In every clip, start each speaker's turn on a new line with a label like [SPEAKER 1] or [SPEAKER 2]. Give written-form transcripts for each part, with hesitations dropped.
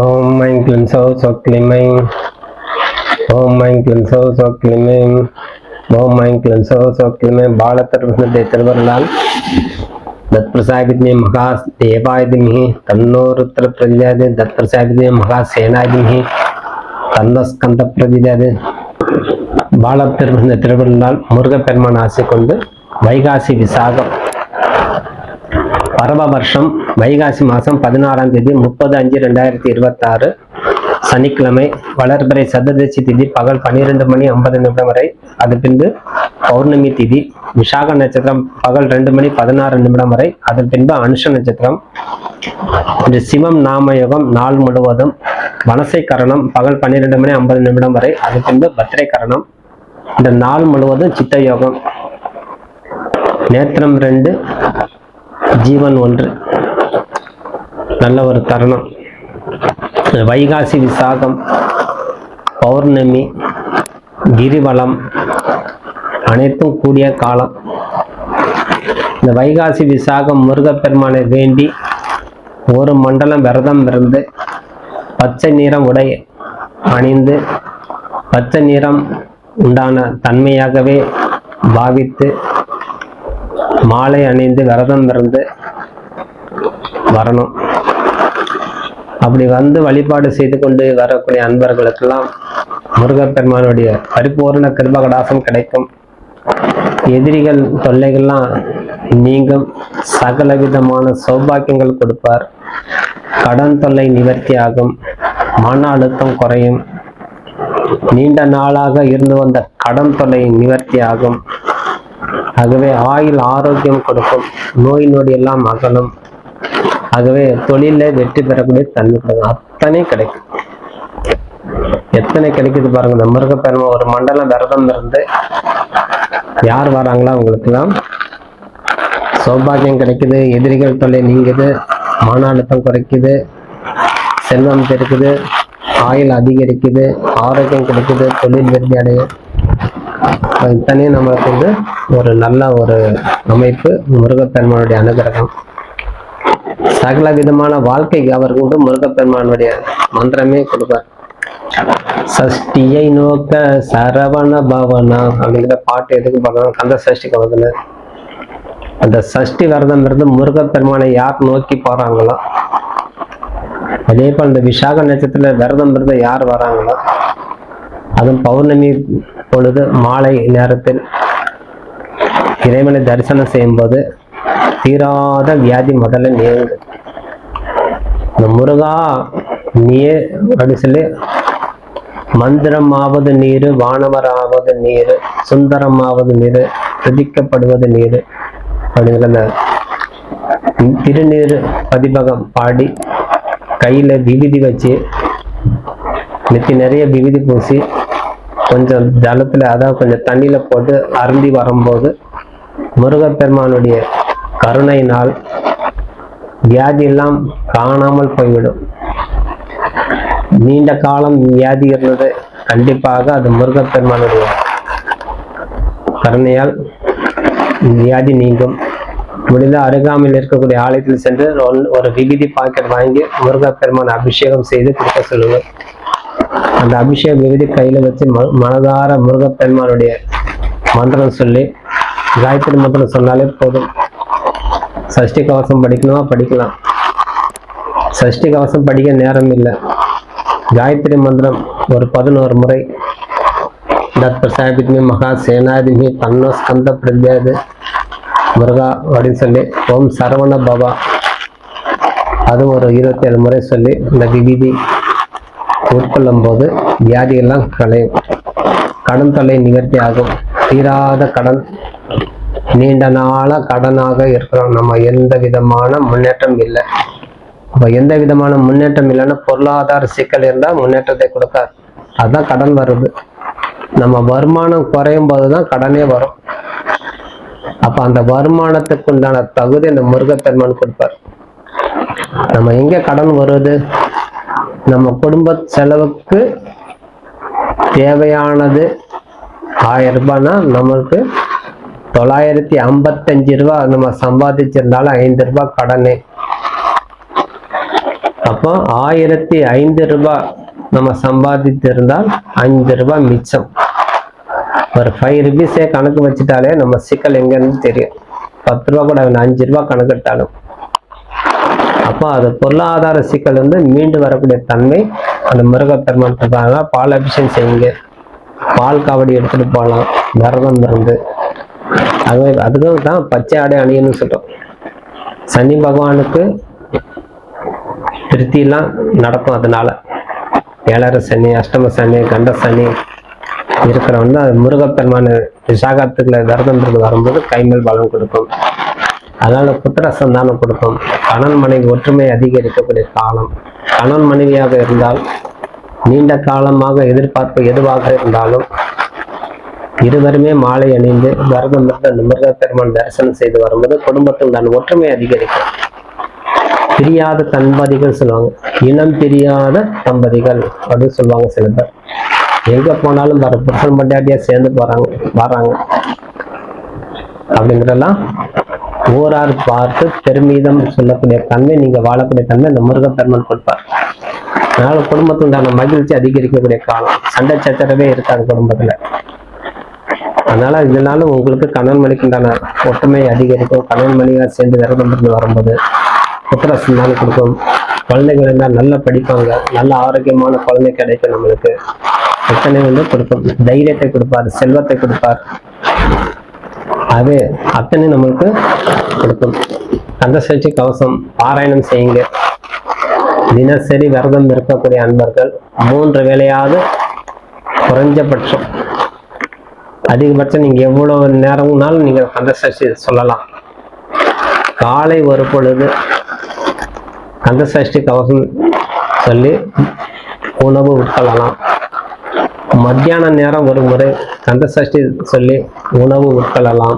[SPEAKER 1] Om Manh Klin Sâu Sọ Klim Minh. Om Manh Klin Sâu Sọ Klim Minh. Om Manh Klin Sâu Sọ Klim Minh. பாலத்தர் திருவருளால் தத்பிரசாதித்மே மகா தேவாயுதிமிஹி தன்னோருத்திர பிரதிஜாது தத்பிரசாதித்மே மகா சேனாயுதிமிஹி தன்னஸ்கந்த பிரதிஜாது. பாலத்தர் திருவருளால் முருகப்பெருமான் ஆசை கொண்டு வைகாசி விசாகம் பரவ வருஷம் வைகாசி மாதம் 16ஆம் தேதி 30/5/2026 சனிக்கிழமை வளர்பிறை சதுர்தசி திதி பகல் 12:50 வரை. அது பின்பு பௌர்ணமி திதி விஷாக நட்சத்திரம் பகல் 2:16 வரை. அதன் பின்பு அனுஷ நட்சத்திரம். இன்று சிவம் நாமயோகம் நாள் முழுவதும். வனசை கரணம் பகல் 12:50 வரை. அது பின்பு பத்திரை கரணம். இந்த நாள் முழுவதும் சித்த யோகம். நேத்திரம் 2 ஜீவன் 1. நல்ல ஒரு தருணம். வைகாசி விசாகம் பௌர்ணமி கிரிவலம் அனைத்தும் கூடிய காலம். இந்த வைகாசி விசாகம் முருகப்பெருமானை வேண்டி ஒரு மண்டலம் விரதம் இருந்து பச்சை நிறம் உடை அணிந்து பச்சை நிறம் உண்டான தன்மையாகவே பாவித்து மாலை அணிந்து விரதம் இருந்து வரணும். அப்படி வந்து வழிபாடு செய்து கொண்டு வரக்கூடிய அன்பர்களுக்கெல்லாம் முருகப்பெருமானுடைய பரிபூர்ண கிருபகடாசம் கிடைக்கும். எதிரிகள் தொல்லைகள்லாம் நீங்கும். சகல விதமான சௌபாக்கியங்கள் கொடுப்பார். கடன் தொல்லை நிவர்த்தி ஆகும். மன அழுத்தம் குறையும். நீண்ட நாளாக இருந்து வந்த கடன் தொல்லை நிவர்த்தி ஆகும். ஆகவே ஆயுள் ஆரோக்கியம் கொடுக்கும். நோய் நொடி எல்லாம் அகலும். ஆகவே தொழில வெற்றி பெறக்கூடிய தன்மை கொடுக்கும். அத்தனை கிடைக்கும். எத்தனை கிடைக்குது பாருங்க. இந்த முருகப்பெருமான் ஒரு மண்டலம் விரதம் இருந்து யார் வராங்களோ அவங்களுக்கெல்லாம் சௌபாகியம் கிடைக்குது. எதிரிகள் தொல்லை நீங்குது. மன அழுத்தம் குறைக்குது. செல்வம் பெருக்குது. ஆயுள் அதிகரிக்குது. ஆரோக்கியம் கிடைக்குது. தொழில் வெற்றி அடையும். இத்தனையும் நம்மளுக்கு வந்து ஒரு நல்ல ஒரு அமைப்பு. முருகப்பெருமானுடைய அனுகிரகம். சகல விதமான வாழ்க்கைக்கு அவருக்கு வந்து முருகப்பெருமானுடைய மந்திரமே கொடுப்பார். சஷ்டியை நோக்க சரவண பவனா அப்படிங்கிற பாட்டு எதுக்கு பார்க்கணும்? கந்த சஷ்டி கவத்துல அந்த சஷ்டி விரதம் இருந்து முருகப்பெருமானை யார் நோக்கி போறாங்களோ, அதே போல் இந்த விஷாக நட்சத்திரத்துல விரதம் இருந்து யார் வராங்களோ, அதுவும் பௌர்ணமி பொழுது மாலை நேரத்தில் இறைவனை தரிசனம் செய்யும் போது தீராத வியாதி முதல்ல நீங்கு. இந்த முருகா நீயே அப்படி சொல்லி மந்திரமாவது நீரு, வானவராவது நீரு, சுந்தரமாவது நீரு, துதிக்கப்படுவது நீரு அப்படிங்கிற திருநீர் பதிபகம் பாடி கையில விபூதி வச்சு நெத்தி நிறைய விபூதி பூசி கொஞ்சம் ஜலத்துல அதாவது கொஞ்சம் தண்ணியில போட்டு அருந்தி வரும்போது முருகப்பெருமானுடைய கருணையினால் வியாதி எல்லாம் காணாமல் போய்விடும். நீண்ட காலம் வியாதி இருந்தது, கண்டிப்பாக அது முருகப்பெருமானுடைய கருணையால் வியாதி நீங்கும். முடிந்த அருகாமையில் இருக்கக்கூடிய ஆலயத்தில் சென்று ஒரு விபூதி பாக்கெட் வாங்கி முருகப்பெருமான் அபிஷேகம் செய்து கொடுக்க சொல்லுங்கள். அந்த அபிஷேக விபூதி கையில வச்சு மனதார முருகப்பெருமானுடைய மந்திரம் சொல்லி காயத்ரி மந்திரம் சொன்னாலே போதும். சஷ்டி கவசம் படிக்கணுமா படிக்கலாம். சஷ்டி கவசம் படிக்க நேரம் இல்லை. காயத்ரி மந்திரம் ஒரு 11 முறை தத்பிரசாதித்மே மகா சேனாதிமி தன்னோ ஸ்கந்த பிரத்யாது முருகா அப்படின்னு சொல்லி ஓம் சரவண பவா அதுவும் ஒரு 27 முறை சொல்லி இந்த விபூதி உட்கொள்ளும் போது வியாதியெல்லாம் களையும். கடன் தொல்லை நிவர்த்தி ஆகும். தீராத கடன், நீண்ட நாள கடனாக இருக்கிறோம். நம்ம எந்த விதமான முன்னேற்றம் இல்லை. அப்ப எந்த விதமான முன்னேற்றம் இல்லைன்னா பொருளாதார சிக்கல் இருந்தால் முன்னேற்றத்தை கொடுக்காது. அதுதான் கடன் வருது. நம்ம வருமானம் குறையும் போதுதான் கடனே வரும். அப்ப அந்த வருமானத்துக்கு உண்டான தகுதி அந்த முருகப்பெருமான் கொடுப்பார். நம்ம எங்க கடன் வருது? நம்ம குடும்ப செலவுக்கு தேவையானது 1000 ரூபாய்னா நம்மளுக்கு 955 ரூபாய் நம்ம சம்பாதிச்சிருந்தாலும் 5 ரூபாய் கடனே. அப்போ 1005 ரூபாய் நம்ம சம்பாதித்து இருந்தால் 5 ரூபாய் மிச்சம். ஒரு 5 rupees கணக்கு வச்சுட்டாலே நம்ம சிக்கல் எங்கன்னு தெரியும். 10 ரூபா கூட 5 ரூபாய் கணக்கிட்டாலும். அப்போ அது பொருளாதார சிக்கல் மீண்டு வரக்கூடிய தன்மை அந்த முருகப்பெருமான் இருக்காங்க. பால் அபிஷேகம் செய்யுங்க, பால் காவடி எடுத்துட்டு போகலாம் விரதம் இருந்து. அதுக்கும் தான் பச்சை ஆடை அணியணும்னு சொல்றோம். சனி பகவானுக்கு திருப்தியெல்லாம் நடக்கும். அதனால 7 சனி, அஷ்டம சனி, கண்ட சனி இருக்கிறவங்க முருகப்பெருமான விசாகத்துக்குள்ள விரதம் இருந்து வரும்போது கைமேல் பலம் கொடுக்கும். அதனால புத்திர சந்தானம் கொடுக்கும். கணவன் மனைவி ஒற்றுமை அதிகரிக்கக்கூடிய காலம். கணவன் மனைவியாக இருந்தால் நீண்ட காலமாக எதிர்பார்ப்பு எதுவாக இருந்தாலும் இருவருமே மாலை அணிந்து விரதம் இருந்து அந்த முருகப்பெருமான் தரிசனம் செய்து வரும்போது குடும்பத்தில் தான் ஒற்றுமை அதிகரிக்கும். பிரியாத தம்பதிகள் சொல்லுவாங்க, இனம் பிரியாத தம்பதிகள் அப்படின்னு சொல்லுவாங்க. சில பேர் எங்க போனாலும் வர புருஷன் பண்டாட்டியா சேர்ந்து வராங்க அப்படிங்கிறதெல்லாம் ஊரார் பார்த்து பெருமிதம் சொல்லக்கூடிய தன்மை, நீங்க வாழக்கூடிய தன்மை இந்த முருகப்பெருமான் கொடுப்பார். அதனால குடும்பத்துண்டான மகிழ்ச்சி அதிகரிக்கக்கூடிய காலம். சண்டை சச்சரவே இருக்காது குடும்பத்துல. அதனால இதனால உங்களுக்கு கணவன் மணிக்குண்டான ஒற்றுமை அதிகரிக்கும். கணவன் மணியாக சேர்ந்து விரதம் இருந்து வரும்போது புத்திர சந்தானம் கொடுக்கும். குழந்தைகள் இருந்தால் நல்லா படிப்பாங்க, நல்ல ஆரோக்கியமான குழந்தை கிடைக்கும். நம்மளுக்கு எத்தனை கொடுக்கும், தைரியத்தை கொடுப்பார், செல்வத்தை கொடுப்பார். அது அத்தனை நம்மளுக்கு கொடுக்கும். கந்தசஷ்டி கவசம் பாராயணம் செய்யுங்க. தினசரி விரதம் இருக்கக்கூடிய அன்பர்கள் 3 வேளையாவது குறைஞ்சபட்சம், அதிகபட்சம் நீங்க எவ்வளவு நேரம்னாலும் நீங்க கந்தசஷ்டி சொல்லலாம். காலை ஒரு பொழுது கந்தசஷ்டி கவசம் சொல்லி உணவு உட்கொள்ளலாம். மத்தியான நேரம் ஒரு முறை கந்தசஷ்டி சொல்லி உணவு உட்கொள்ளலாம்.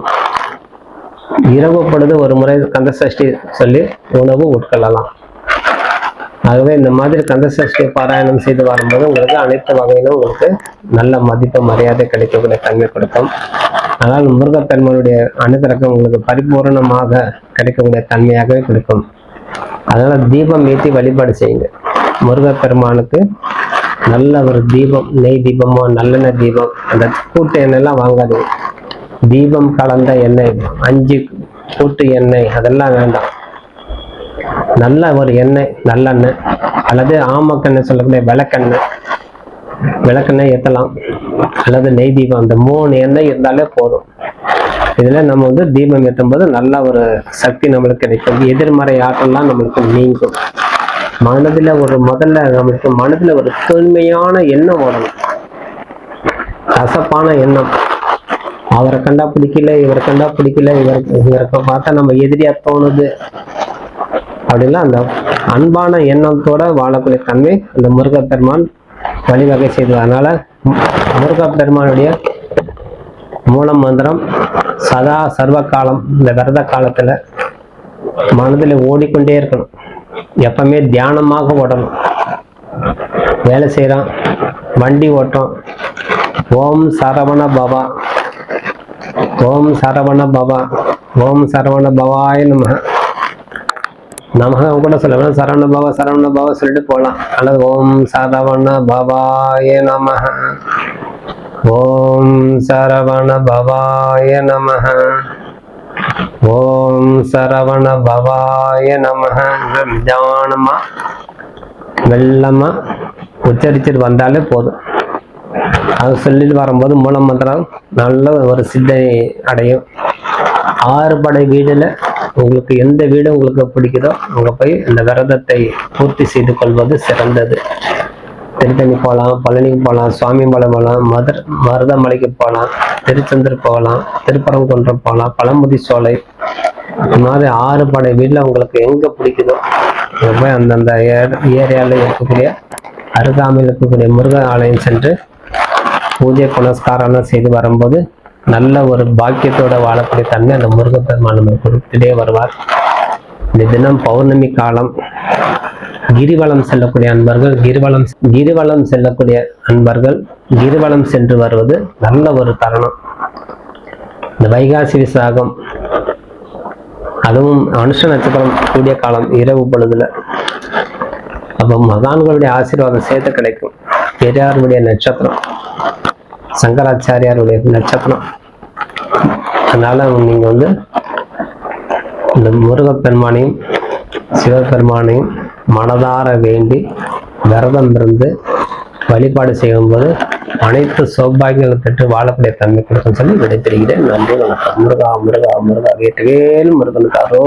[SPEAKER 1] இரவு பொழுது ஒரு முறை கந்தசஷ்டி சொல்லி உணவு உட்கொள்ளலாம். ஆகவே இந்த மாதிரி கந்தசஷ்டி பாராயணம் செய்து வரும்போது உங்களுக்கு அனைத்து வகையிலும் உங்களுக்கு நல்ல மதிப்பு மரியாதை கிடைக்கக்கூடிய தன்மை கொடுக்கும். அதனால் முருகப்பெருமானுடைய அனுகிரகம் உங்களுக்கு பரிபூர்ணமாக கிடைக்கக்கூடிய தன்மையாகவே கொடுக்கும். அதனால தீபம் ஏற்றி வழிபாடு செய்யுங்க. முருகப்பெருமானுக்கு நல்ல ஒரு தீபம், நெய் தீபமோ நல்லெண்ணெய் தீபம், அந்த கூட்டு எண்ணெய்லாம் வாங்காதீங்க. தீபம் கலந்த எண்ணெய், 5 கூட்டு எண்ணெய் அதெல்லாம் வேண்டாம். நல்ல ஒரு எண்ணெய், நல்லெண்ணெய் அல்லது ஆமக்கெண்ணெய் சொல்லக்கூடிய விளக்கெண்ணெய் ஏற்றலாம். அல்லது நெய் தீபம், அந்த 3 எண்ணெய் இருந்தாலே போதும். இதுல நம்ம தீபம் ஏற்றும் போது நல்ல ஒரு சக்தி நம்மளுக்கு கிடைக்கும். எதிர்மறை ஆற்றல்லாம் நம்மளுக்கு நீங்கும். மனதுல நம்மளுக்கு மனதுல ஒரு தூய்மையான எண்ணம் ஓடணும். கசப்பான எண்ணம், அவரை கண்டா பிடிக்கல, இவரை கண்டா பிடிக்கல, இவருக்கு பார்த்தா நம்ம எதிரியா தோணுது அப்படின்னா அந்த அன்பான எண்ணத்தோட வாழக்கூடிய தன்மை அந்த முருகப்பெருமான் வழிவகை செய்வார். அதனால முருகப்பெருமானுடைய மூல மந்திரம் சதா சர்வ காலம், இந்த விரத காலத்துல மனதில் ஓடிக்கொண்டே இருக்கணும். எப்பவுமே தியானமாக ஓடணும். வேலை செய்யறோம், வண்டி ஓட்டம், ஓம் சரவண பவா, ஓம் சரவண பவா, ஓம் சரவண பவாய நமக கூட சொல்லலாம். சரவண பவா சொல்லிட்டு போகலாம். அல்லது ஓம் சரவண பவாய நமஹ, ஓம் சரவண பவாய நமஹ, ஓம் சரவண பவாய நமஹ. நிதானமா மெல்லமா உச்சரிச்சுட்டு வந்தாலே போதும். அது சொல்லிட்டு வரும்போது மூல மந்திரம் நல்ல ஒரு சித்தனை அடையும். 6 படை வீடுல உங்களுக்கு எந்த வீடு உங்களுக்கு பிடிக்குதோ அங்க போய் இந்த விரதத்தை பூர்த்தி செய்து கொள்வது சிறந்தது. திருத்தணி போகலாம், பழனிக்கு போகலாம், சுவாமிமலை போகலாம், மருதமலைக்கு போகலாம், திருச்செந்தூர் போகலாம், திருப்பரங்குன்றம் போகலாம், பழமுதி சோலை, இந்த மாதிரி 6 படை வீட்டில் உங்களுக்கு எங்கே பிடிக்குதோ அங்கே போய் அந்தந்த ஏரியாவில் இருக்கக்கூடிய அருகாமையில் இருக்கக்கூடிய முருக ஆலயம் சென்று பூஜை புனஸ்காரம் செய்து வரும்போது நல்ல ஒரு பாக்கியத்தோட வாழக்கூடிய தன்மை அந்த முருகப்பெருமான் நம்ம கொடுத்துட்டே வருவார். இந்த தினம் பௌர்ணமி காலம். கிரிவலம் செல்லக்கூடிய அன்பர்கள், கிரிவலம் செல்லக்கூடிய அன்பர்கள் கிரிவலம் சென்று வருவது நல்ல ஒரு தருணம். இந்த வைகாசி விசாகம், அதுவும் அனுஷ நட்சத்திரம் கூடிய காலம், இரவு பொழுதுல அப்போ மகான்களுடைய ஆசீர்வாதம் சேர்த்து கிடைக்கும். பெரியாருடைய நட்சத்திரம், சங்கராச்சாரியாருடைய நட்சத்திரம். அதனால நீங்க வந்து இந்த முருகப்பெருமானையும் சிவபெருமானையும் மனதார வேண்டி விரதம் இருந்து வழிபாடு செய்யும்போது அனைத்து சௌபாகியங்களை பெற்று வாழக்கூடிய தன்மை கொடுக்கும் சொல்லி விடைபெறுகிறேன். நன்றி, வணக்கம். முருகா முருகா முருகா, வேட்டுவேல் முருகனுக்கு அரோ.